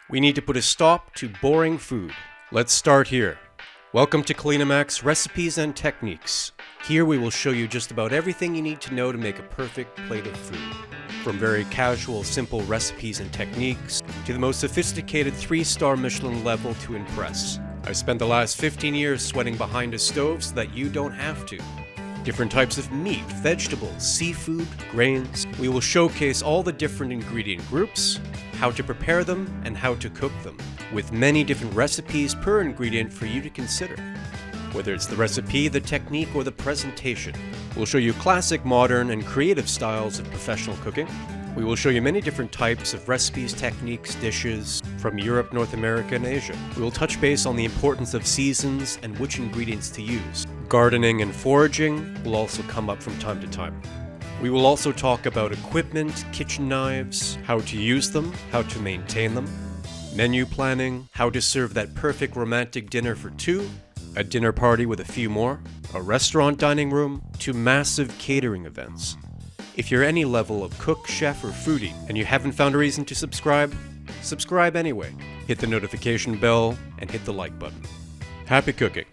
We need to put a stop to boring food. Let's start here. Welcome to To Culinamax Recipes and Techniques. Here we will show you just about everything you need to know to make a perfect plate of food. From very casual, simple recipes and techniques to the most sophisticated 3-star Michelin level to impress. I've spent the last 15 years sweating behind a stove so that you don't have to. Different types of meat, vegetables, seafood, grains. We will showcase all the different ingredient groups, how to prepare them, and how to cook them, with many different recipes per ingredient for you to consider. Whether it's the recipe, the technique, or the presentation, we'll show you classic, modern, and creative styles of professional cooking. We will show you many different types of recipes, techniques, dishes from Europe, North America, and Asia. We will touch base on the importance of seasons and which ingredients to use. Gardening and foraging will also come up from time to time. We will also talk about equipment, kitchen knives, how to use them, how to maintain them, menu planning, how to serve that perfect romantic dinner for two, a dinner party with a few more, a restaurant dining room, to massive catering events. If you're any level of cook, chef, or foodie, and you haven't found a reason to subscribe, subscribe anyway. Hit the notification bell and hit the like button. Happy cooking!